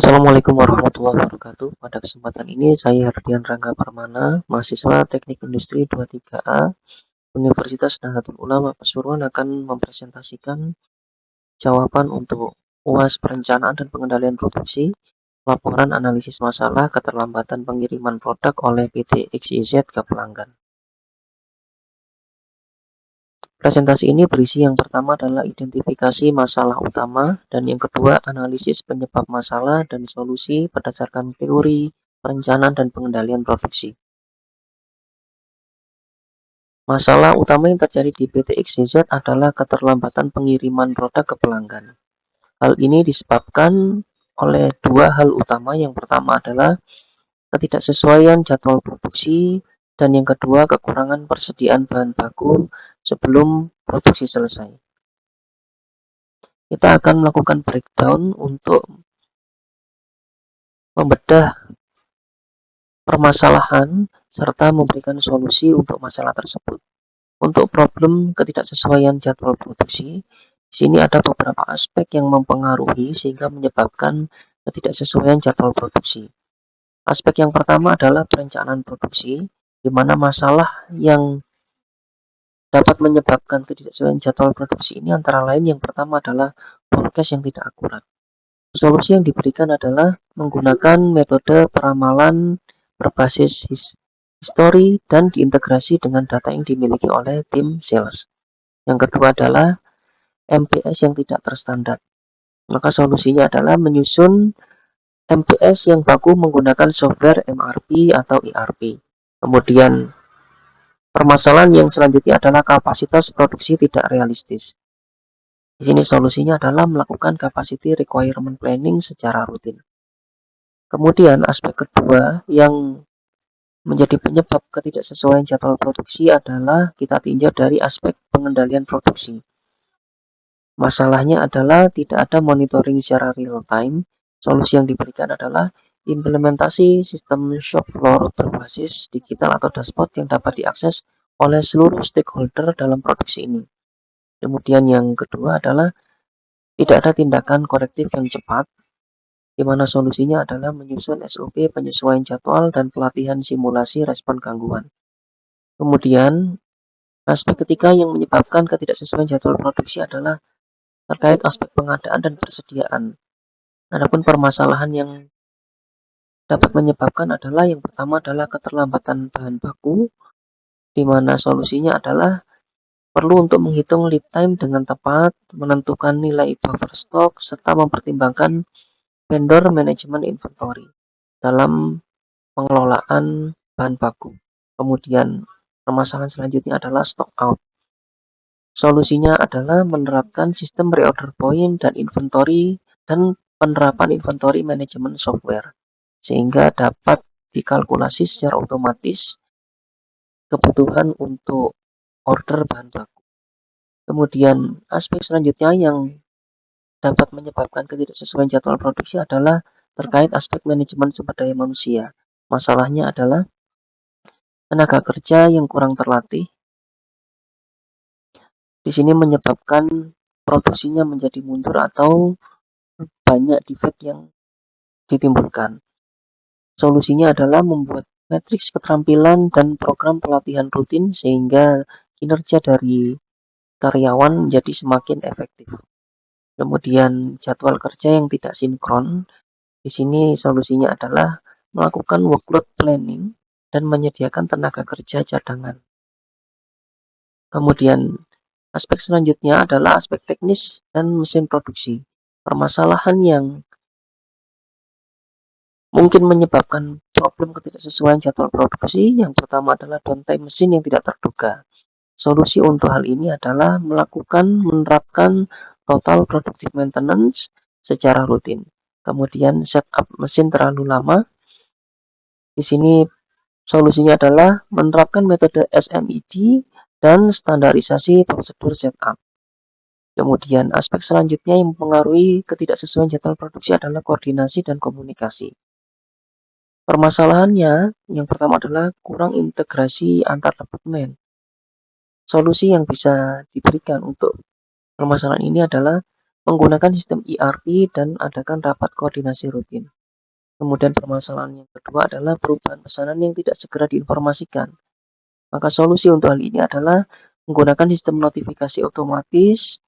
Assalamualaikum warahmatullahi wabarakatuh. Pada kesempatan ini saya Herdian Rangga Permana, mahasiswa Teknik Industri 23A Universitas Nahdlatul Ulama Pasuruan akan mempresentasikan jawaban untuk UAS Perencanaan dan Pengendalian Produksi, laporan analisis masalah keterlambatan pengiriman produk oleh PT XYZ ke pelanggan. Presentasi ini berisi yang pertama adalah identifikasi masalah utama dan yang kedua analisis penyebab masalah dan solusi berdasarkan teori, perencanaan dan pengendalian produksi. Masalah utama yang terjadi di PT XYZ adalah keterlambatan pengiriman produk ke pelanggan. Hal ini disebabkan oleh dua hal utama. Yang pertama adalah ketidaksesuaian jadwal produksi dan yang kedua kekurangan persediaan bahan baku sebelum produksi selesai. Kita akan melakukan breakdown untuk membedah permasalahan serta memberikan solusi untuk masalah tersebut. Untuk problem ketidaksesuaian jadwal produksi, di sini ada beberapa aspek yang mempengaruhi sehingga menyebabkan ketidaksesuaian jadwal produksi. Aspek yang pertama adalah perencanaan produksi, di mana masalah yang dapat menyebabkan ketidaksesuaian jadwal produksi ini antara lain yang pertama adalah forecast yang tidak akurat. Solusi yang diberikan adalah menggunakan metode peramalan berbasis histori dan diintegrasi dengan data yang dimiliki oleh tim sales. Yang kedua adalah MPS yang tidak terstandar. Maka solusinya adalah menyusun MPS yang baku menggunakan software MRP atau ERP. Kemudian permasalahan yang selanjutnya adalah kapasitas produksi tidak realistis. Di sini solusinya adalah melakukan capacity requirement planning secara rutin. Kemudian aspek kedua yang menjadi penyebab ketidaksesuaian jadwal produksi adalah kita tinjau dari aspek pengendalian produksi. Masalahnya adalah tidak ada monitoring secara real time. Solusi yang diberikan adalah implementasi sistem shop floor berbasis digital atau dashboard yang dapat diakses oleh seluruh stakeholder dalam produksi ini. Kemudian yang kedua adalah tidak ada tindakan korektif yang cepat, di mana solusinya adalah menyusun SOP penyesuaian jadwal dan pelatihan simulasi respon gangguan. Kemudian aspek ketiga yang menyebabkan ketidaksesuaian jadwal produksi adalah terkait aspek pengadaan dan persediaan. Adapun permasalahan yang dapat menyebabkan adalah yang pertama adalah keterlambatan bahan baku, di mana solusinya adalah perlu untuk menghitung lead time dengan tepat, menentukan nilai buffer stock, serta mempertimbangkan vendor manajemen inventory dalam pengelolaan bahan baku. Kemudian permasalahan selanjutnya adalah stock out. Solusinya adalah menerapkan sistem reorder point dan inventory dan penerapan inventory management software sehingga dapat dikalkulasi secara otomatis kebutuhan untuk order bahan baku. Kemudian aspek selanjutnya yang dapat menyebabkan ketidaksesuaian jadwal produksi adalah terkait aspek manajemen sumber daya manusia. Masalahnya adalah tenaga kerja yang kurang terlatih. Di sini menyebabkan produksinya menjadi mundur atau banyak defect yang ditimbulkan. Solusinya adalah membuat matriks keterampilan dan program pelatihan rutin sehingga kinerja dari karyawan menjadi semakin efektif. Kemudian jadwal kerja yang tidak sinkron. Di sini solusinya adalah melakukan workload planning dan menyediakan tenaga kerja cadangan. Kemudian aspek selanjutnya adalah aspek teknis dan mesin produksi. Permasalahan yang mungkin menyebabkan problem ketidaksesuaian jadwal produksi yang pertama adalah downtime mesin yang tidak terduga. Solusi untuk hal ini adalah menerapkan total productive maintenance secara rutin. Kemudian setup mesin terlalu lama. Di sini solusinya adalah menerapkan metode SMED dan standarisasi prosedur setup. Kemudian aspek selanjutnya yang mempengaruhi ketidaksesuaian jadwal produksi adalah koordinasi dan komunikasi. Permasalahannya yang pertama adalah kurang integrasi antar departemen. Solusi yang bisa diberikan untuk permasalahan ini adalah menggunakan sistem ERP dan adakan rapat koordinasi rutin. Kemudian permasalahan yang kedua adalah perubahan pesanan yang tidak segera diinformasikan. Maka solusi untuk hal ini adalah menggunakan sistem notifikasi otomatis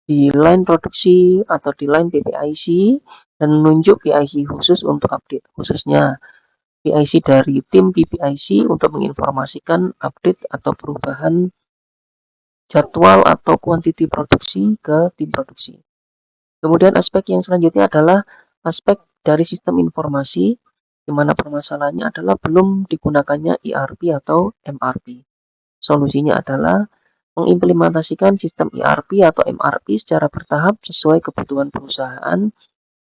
di line produksi atau di line PPIC dan menunjuk PIC khusus untuk update, khususnya PIC dari tim PPIC untuk menginformasikan update atau perubahan jadwal atau kuantiti produksi ke tim produksi. Kemudian aspek yang selanjutnya adalah aspek dari sistem informasi, di mana permasalahannya adalah belum digunakannya ERP atau MRP. Solusinya adalah mengimplementasikan sistem ERP atau MRP secara bertahap sesuai kebutuhan perusahaan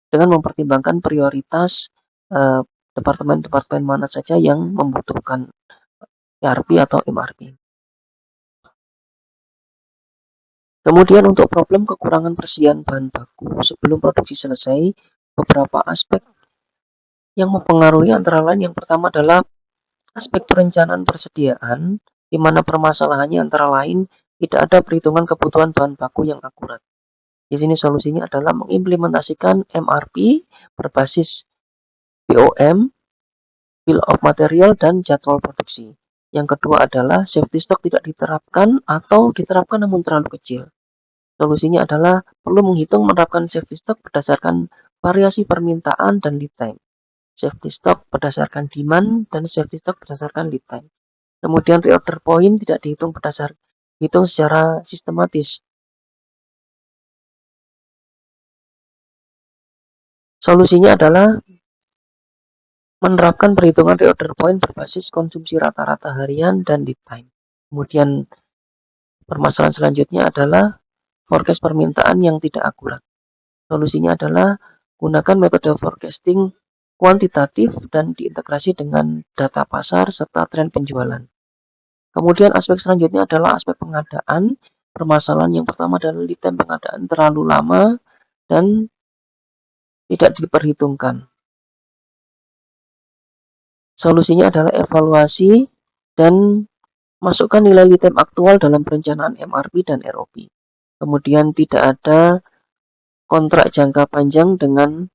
dengan mempertimbangkan prioritas departemen-departemen mana saja yang membutuhkan ERP atau MRP. Kemudian untuk problem kekurangan persediaan bahan baku sebelum produksi selesai, beberapa aspek yang mempengaruhi antara lain yang pertama adalah aspek perencanaan persediaan, di mana permasalahannya antara lain tidak ada perhitungan kebutuhan bahan baku yang akurat. Di sini solusinya adalah mengimplementasikan MRP berbasis BOM, Bill of Material, dan jadwal produksi. Yang kedua adalah safety stock tidak diterapkan atau diterapkan namun terlalu kecil. Solusinya adalah perlu menghitung menerapkan safety stock berdasarkan variasi permintaan dan lead time. Safety stock berdasarkan demand dan safety stock berdasarkan lead time. Kemudian reorder point tidak dihitung secara sistematis. Solusinya adalah menerapkan perhitungan reorder point berbasis konsumsi rata-rata harian dan lead time. Kemudian permasalahan selanjutnya adalah forecast permintaan yang tidak akurat. Solusinya adalah gunakan metode forecasting kuantitatif dan diintegrasi dengan data pasar serta tren penjualan. Kemudian aspek selanjutnya adalah aspek pengadaan. Permasalahan yang pertama adalah lead time pengadaan terlalu lama dan tidak diperhitungkan. Solusinya adalah evaluasi dan masukkan nilai lead time aktual dalam perencanaan MRP dan ROP. Kemudian tidak ada kontrak jangka panjang dengan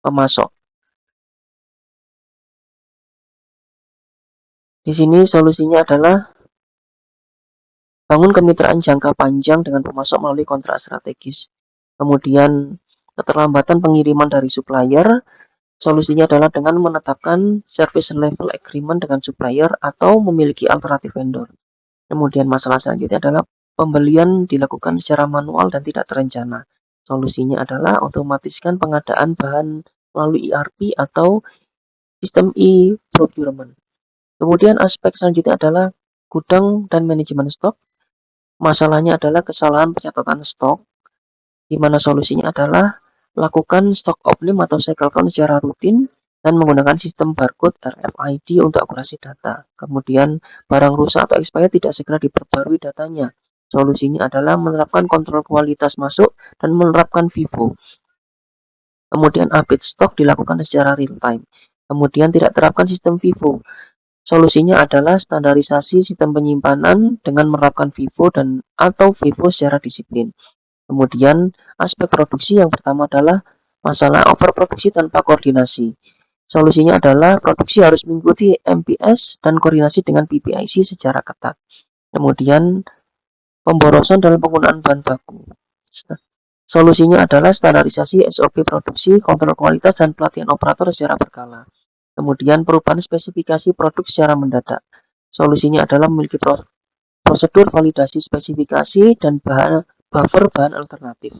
pemasok. Di sini solusinya adalah bangun kemitraan jangka panjang dengan pemasok melalui kontrak strategis. Kemudian keterlambatan pengiriman dari supplier, solusinya adalah dengan menetapkan service level agreement dengan supplier atau memiliki alternatif vendor. Kemudian masalah selanjutnya adalah pembelian dilakukan secara manual dan tidak terencana. Solusinya adalah otomatiskan pengadaan bahan melalui ERP atau sistem e-procurement. Kemudian aspek selanjutnya adalah gudang dan manajemen stok. Masalahnya adalah kesalahan pencatatan stok, di mana solusinya adalah lakukan stok opnim atau cycle count secara rutin dan menggunakan sistem barcode RFID untuk akurasi data. Kemudian barang rusak atau expired tidak segera diperbarui datanya. Solusinya adalah menerapkan kontrol kualitas masuk dan menerapkan FIFO. Kemudian update stok dilakukan secara real time. Kemudian tidak terapkan sistem FIFO. Solusinya adalah standarisasi sistem penyimpanan dengan menerapkan FIFO dan atau FIFO secara disiplin. Kemudian aspek produksi yang pertama adalah masalah overproduksi tanpa koordinasi. Solusinya adalah produksi harus mengikuti MPS dan koordinasi dengan PPIC secara ketat. Kemudian pemborosan dalam penggunaan bahan baku. Solusinya adalah standarisasi SOP produksi, kontrol kualitas, dan pelatihan operator secara berkala. Kemudian perubahan spesifikasi produk secara mendadak. Solusinya adalah memiliki prosedur validasi spesifikasi dan buffer bahan alternatif.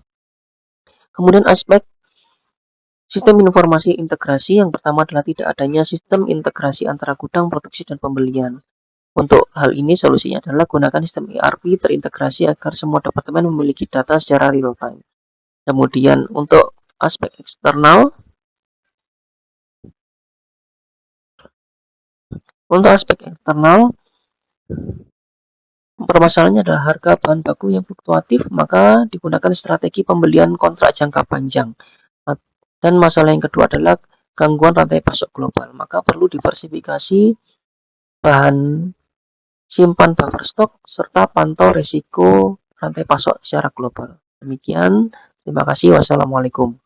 Kemudian aspek sistem informasi integrasi yang pertama adalah tidak adanya sistem integrasi antara gudang, produksi, dan pembelian. Untuk hal ini solusinya adalah gunakan sistem ERP terintegrasi agar semua departemen memiliki data secara real time. Kemudian untuk aspek eksternal, permasalahannya adalah harga bahan baku yang fluktuatif, maka digunakan strategi pembelian kontrak jangka panjang. Dan masalah yang kedua adalah gangguan rantai pasok global, maka perlu diversifikasi bahan simpan buffer stok serta pantau risiko rantai pasok secara global. Demikian Terima kasih. Wassalamualaikum.